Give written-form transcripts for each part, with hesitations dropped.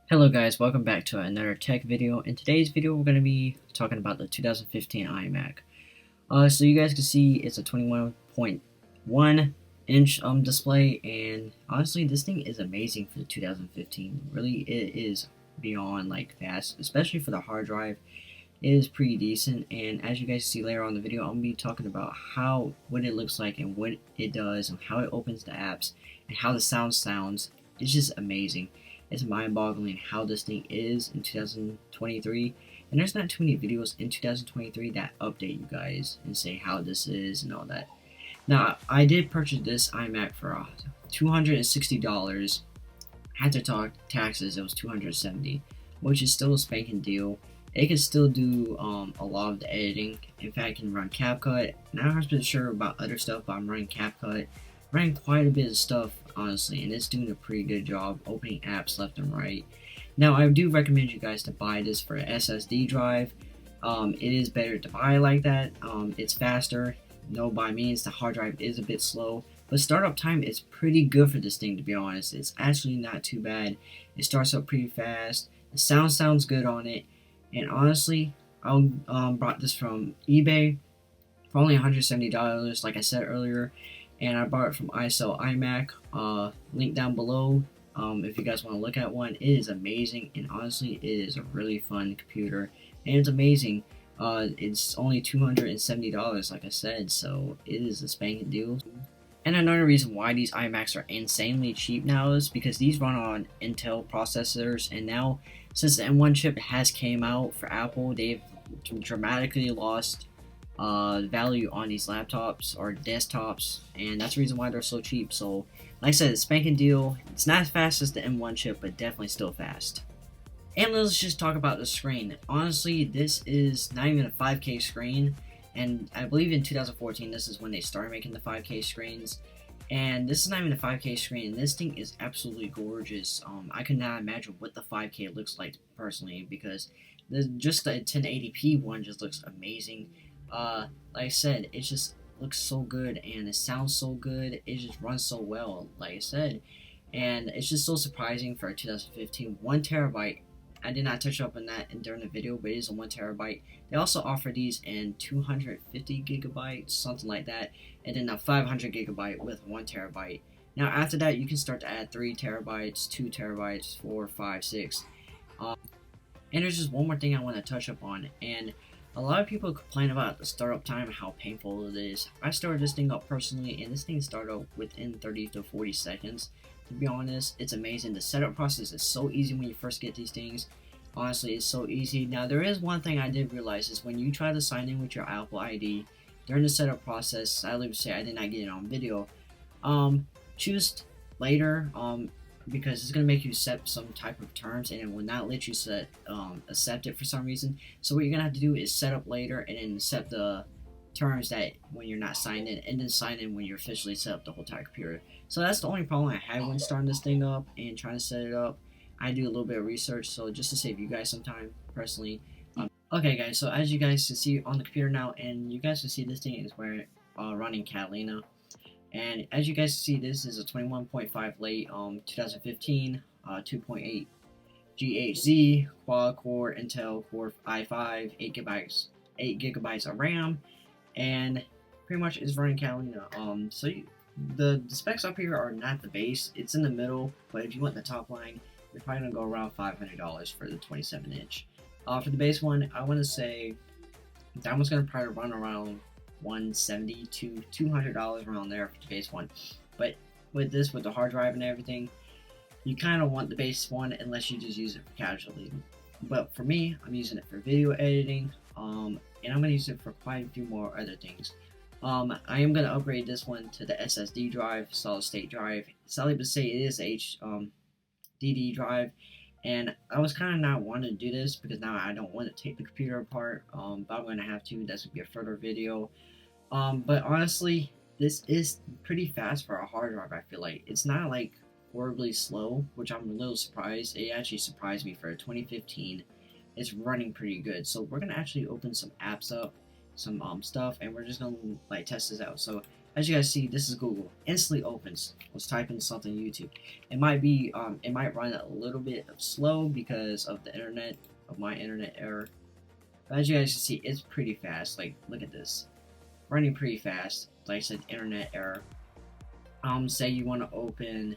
Hello guys, welcome back to another tech video. In today's video, we're going to be talking about the 2015 iMac. So you guys can see it's a 21.1 inch display, and honestly, this thing is amazing for the 2015. Really, it is beyond like fast, especially for the hard drive. It is pretty decent, and as you guys see later on in the video, I'm going to be talking about what it looks like and what it does and how it opens the apps and how the sounds. It's just amazing. It's mind-boggling how this thing is in 2023, and there's not too many videos in 2023 that update you guys and say how this is and all that. Now, I did purchase this iMac for $260. After taxes, it was $270, which is still a spanking deal. It can still do a lot of the editing. In fact, it can run CapCut. Not 100% sure about other stuff, but I'm running CapCut. Running quite a bit of stuff, honestly, and it's doing a pretty good job opening apps left and right. Now, I do recommend you guys to buy this for an SSD drive. It is better to buy like that. It's faster. No, by means, the hard drive is a bit slow, but startup time is pretty good for this thing, to be honest. It's actually not too bad. It starts up pretty fast. The sounds good on it. And honestly, I bought this from eBay for only $170, like I said earlier. And I bought it from iMac. Link down below. If you guys want to look at one, it is amazing. And honestly, it is a really fun computer. And it's amazing. It's only $270, like I said. So it is a spanking deal. And another reason why these iMacs are insanely cheap now is because these run on Intel processors, and now since the M1 chip has came out for Apple, they've dramatically lost value on these laptops or desktops, and that's the reason why they're so cheap. So like I said, it's spanking deal. It's not as fast as the M1 chip, but definitely still fast. And let's just talk about the screen. Honestly, this is not even a 5K screen. And I believe in 2014, this is when they started making the 5K screens. And this is not even a 5K screen, and this thing is absolutely gorgeous. I could not imagine what the 5K looks like personally, because just the 1080p one just looks amazing. Like I said, it just looks so good, and it sounds so good. It just runs so well, like I said. And it's just so surprising for 2015. 1 terabyte. I did not touch up on that during the video, but it is a 1 terabyte. They also offer these in 250 gigabytes, something like that, and then a 500 gigabyte with 1 terabyte. Now, after that, you can start to add 3 terabytes, 2 terabytes, 4, 5, 6. And there's just one more thing I want to touch up on, and a lot of people complain about the startup time and how painful it is. I started this thing up personally, and this thing started up within 30 to 40 seconds. To be honest, it's amazing. The setup process is so easy when you first get these things. Honestly, it's so easy. Now, there is one thing I did realize is when you try to sign in with your Apple ID during the setup process, sadly to say I did not get it on video. Choose later, because it's gonna make you accept some type of terms, and it will not let you accept it for some reason. So what you're gonna have to do is set up later and then accept the terms that when you're not signed in, and then sign in when you're officially set up the whole entire computer. So that's the only problem I had when starting this thing up and trying to set it up. I do a little bit of research, so just to save you guys some time personally. Okay guys, so as you guys can see on the computer now, and you guys can see this thing is running Catalina. And as you guys see, this is a 21.5 late 2015 2.8 GHz quad core Intel Core i5, 8 gigabytes of RAM, and pretty much is running Catalina. The specs up here are not the base; it's in the middle. But if you want the top line, you're probably gonna go around $500 for the 27-inch. For the base one, I want to say that one's gonna probably run around $170 to $200 around there for the base one. But with this, with the hard drive and everything, you kind of want the base one unless you just use it for casually. But for me, I'm using it for video editing, and I'm going to use it for quite a few more other things. I am going to upgrade this one to the SSD drive, solid state drive. Sadly to say, it is HDD drive, and I was kind of not wanting to do this because now I don't want to take the computer apart, but I'm going to have to. That's going to be a further video. But honestly, this is pretty fast for a hard drive. I feel like it's not like horribly slow, which I'm a little surprised. It actually surprised me for 2015. It's running pretty good. So we're gonna actually open some apps up, some stuff, and we're just gonna like test this out. So As you guys see, this is Google. Instantly opens. Let's type in something YouTube. It might run a little bit slow because of the internet, of my internet error. But as you guys can see, it's pretty fast. Like, look at this, running pretty fast. Like I said, internet error. Say you want to open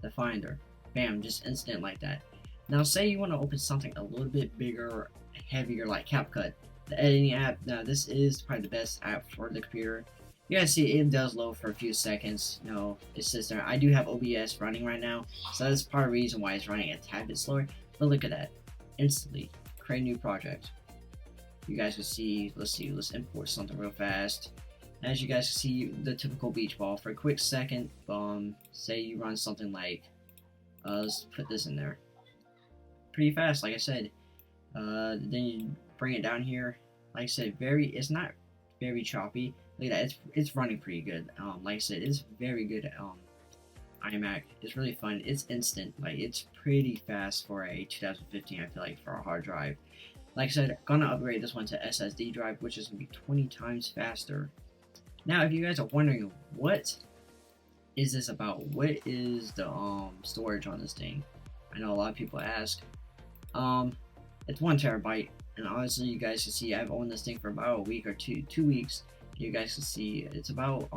the Finder, bam, just instant like that. Now, say you want to open something a little bit bigger, heavier, like CapCut, the editing app. Now, this is probably the best app for the computer. You guys see it does load for a few seconds. You know, it sits there. I do have OBS running right now, so that's part of the reason why it's running a tad bit slower. But look at that, instantly create a new project. You guys can see. Let's import something real fast. As you guys can see, the typical beach ball for a quick second. Say you run something like, let's put this in there. Pretty fast, like I said. Then you bring it down here. Like I said, it's not very choppy. Look at that, it's running pretty good. Like I said, it's very good. iMac. It's really fun. It's instant. Like, it's pretty fast for a 2015. I feel like for a hard drive. Like I said, gonna upgrade this one to SSD drive, which is gonna be 20 times faster. Now, if you guys are wondering what is this about, what is the storage on this thing? I know a lot of people ask. It's 1 terabyte, and honestly, you guys can see I've owned this thing for about a week or 2 weeks. You guys can see it's about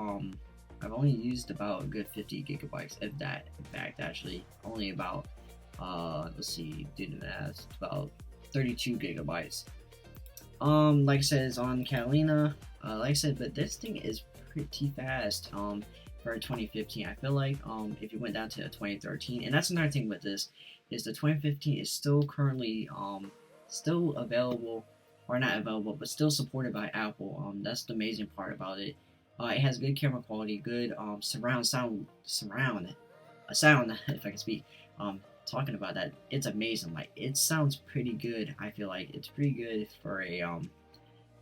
I've only used about a good 50 gigabytes, if that. In fact, actually, only about let's see, do the math, about 32 gigabytes. Like I said, it's on Catalina. Like I said, but this thing is pretty fast for 2015. I feel like if you went down to 2013, and that's another thing with this, is the 2015 is still currently still available, or not available, but still supported by Apple. That's the amazing part about it. It has good camera quality, good surround sound, if I can speak. Talking about that, it's amazing. Like, it sounds pretty good. I feel like it's pretty good for a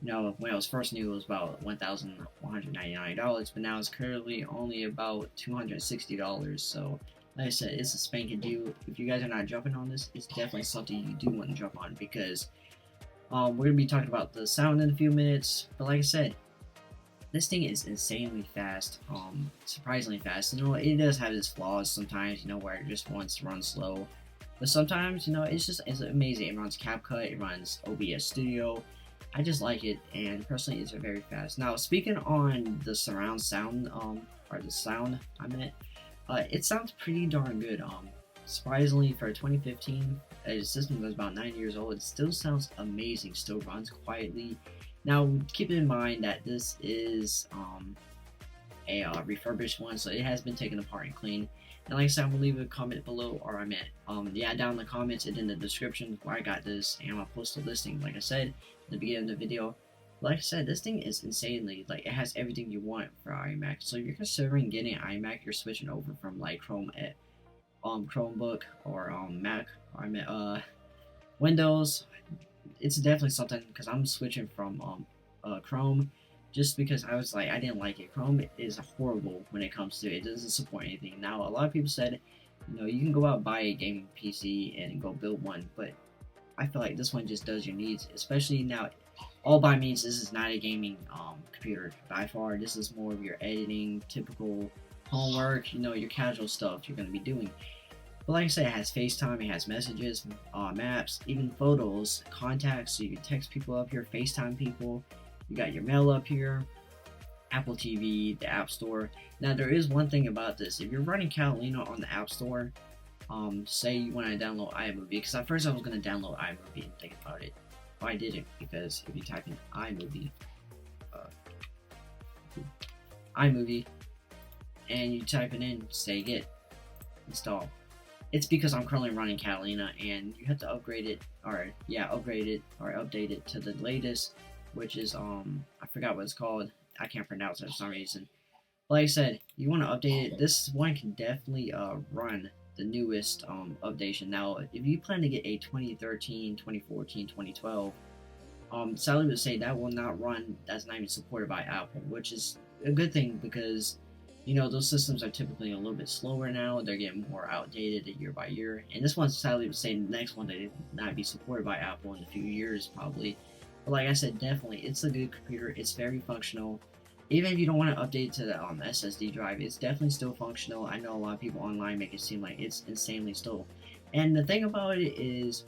you know, when I was first new, it was about $1,199, but now it's currently only about $260. So, like I said, it's a spanking deal. If you guys are not jumping on this, it's definitely something you do want to jump on, because we're gonna be talking about the sound in a few minutes. But like I said, this thing is insanely fast, surprisingly fast. You know, it does have its flaws sometimes, you know, where it just wants to run slow. But sometimes, you know, it's amazing. It runs CapCut, it runs OBS Studio. I just like it, and personally, it's very fast. Now, speaking on the surround sound, or the sound I meant, it sounds pretty darn good. Surprisingly, for 2015, a system that's about 9 years old, it still sounds amazing, still runs quietly. Now, keep in mind that this is a refurbished one, so it has been taken apart and cleaned. And like I said, I'm gonna leave a comment below, or I meant, yeah, down in the comments and in the description where I got this, and I'm gonna post a listing, like I said in the beginning of the video. Like I said, this thing is insanely, like, it has everything you want for iMac. So if you're considering getting an iMac, you're switching over from like Chromebook or Mac, or I meant Windows. It's definitely something, because I'm switching from Chrome, just because I was like, I didn't like it. Chrome is horrible when it comes to it. It doesn't support anything. Now, a lot of people said, you know, you can go out and buy a gaming PC and go build one, but I feel like this one just does your needs, especially now. All by means, this is not a gaming computer by far. This is more of your editing, typical homework, you know, your casual stuff you're going to be doing. But like I said, it has FaceTime, it has messages, maps, even photos, contacts, so you can text people up here, FaceTime people. You got your mail up here, Apple TV, the App Store. Now, there is one thing about this. If you're running Catalina on the App Store, say you want to download iMovie, because at first I was going to download iMovie and think about it. But I didn't, because if you type in iMovie, and you type it in, say git install. It's because I'm currently running Catalina, and you have to upgrade it, or update it to the latest, which is I forgot what it's called. I can't pronounce it for some reason. But like I said, you want to update it. This one can definitely run the newest updation. Now, if you plan to get a 2013, 2014, 2012, Sally would say that will not run. That's not even supported by Apple, which is a good thing, because you know, those systems are typically a little bit slower now. They're getting more outdated year by year. And this one, sadly, would say the next one, they will not be supported by Apple in a few years, probably. But like I said, definitely, it's a good computer. It's very functional. even if you don't want to update to the SSD drive, it's definitely still functional. I know a lot of people online make it seem like it's insanely slow, and the thing about it is,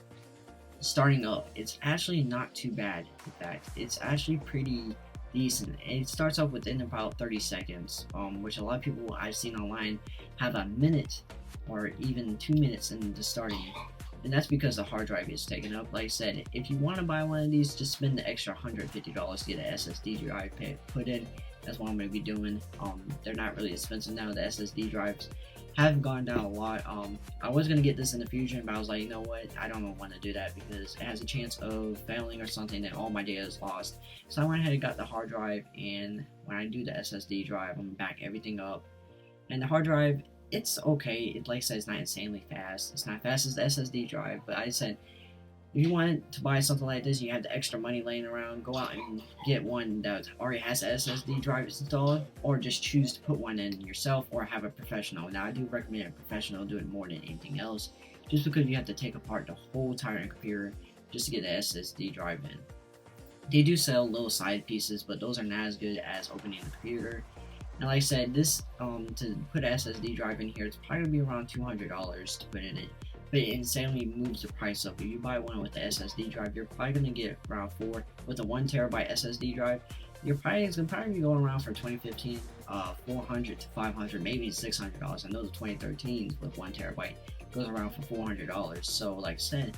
starting up, it's actually not too bad. In fact, it's actually pretty decent. It starts off within about 30 seconds, which a lot of people I've seen online have a minute or even 2 minutes into starting. And that's because the hard drive is taken up. Like I said, if you want to buy one of these, just spend the extra $150 to get an SSD drive put in. That's what I'm going to be doing. They're not really expensive now. The SSD drives have gone down a lot. I was going to get this in the future, but I was like, you know what, I don't want to do that because it has a chance of failing or something and all my data is lost. So I went ahead and got the hard drive, and when I do the SSD drive, I'm going to back everything up. And the hard drive, it's okay. It, like I said, it's not insanely fast. It's not fast as the SSD drive, but I said, if you want to buy something like this, you have the extra money laying around, go out and get one that already has an SSD drive installed, or just choose to put one in yourself or have a professional. Now, I do recommend a professional do it more than anything else, just because you have to take apart the whole entire computer just to get the SSD drive in. They do sell little side pieces, but those are not as good as opening the computer. And like I said, this to put an SSD drive in here, it's probably gonna be around $200 to put in it. But it insanely moves the price up. If you buy one with the SSD drive, you're probably gonna get around 4 with a 1 terabyte SSD drive. It's gonna probably be going around for 2015, $400 to $500, maybe $600. I know the 2013s with 1 terabyte goes around for $400. So like I said,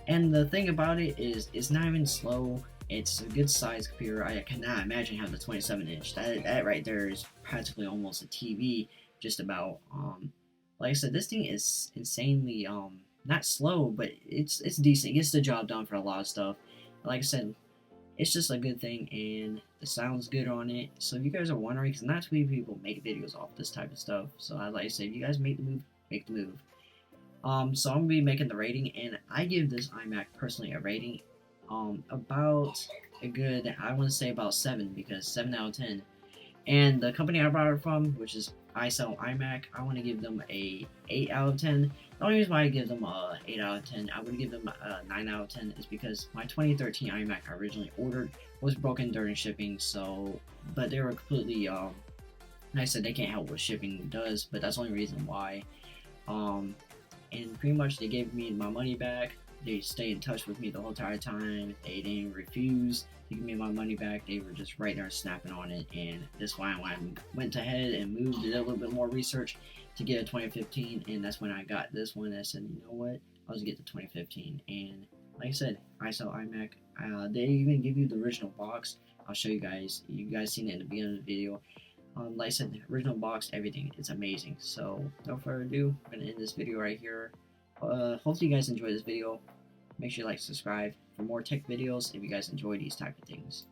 and the thing about it is, it's not even slow. It's a good size computer. I cannot imagine having a 27-inch. That right there is practically almost a TV, just about. Like I said, this thing is insanely not slow, but it's decent. It gets the job done for a lot of stuff. Like I said, it's just a good thing, and the sound's good on it. So if you guys are wondering, because not too many people make videos off this type of stuff, so I like to say, if you guys make the move, make the move. So I'm gonna be making the rating, and I give this iMac personally a rating about a good, I want to say about 7, because 7 out of 10. And the company I bought it from, which is I Sell iMac, I want to give them a 8 out of 10. The only reason why I give them a 8 out of 10, I would give them a 9 out of 10 is because my 2013 iMac I originally ordered was broken during shipping. So, but they were completely, like I said, they can't help what shipping does, but that's the only reason why. And pretty much they gave me my money back. They stayed in touch with me the whole entire time. They didn't refuse to give me my money back. They were just right there snapping on it. And that's why I went ahead and moved, did a little bit more research to get a 2015. And that's when I got this one. I said, you know what? I'll just get the 2015. And like I said, I Sell iMac. They even give you the original box. I'll show you guys. You guys seen it in the beginning of the video. Like I said, the original box, everything. It's amazing. So, without further ado, I'm going to end this video right here. Hopefully you guys enjoyed this video. Make sure you like, subscribe for more tech videos if you guys enjoy these type of things.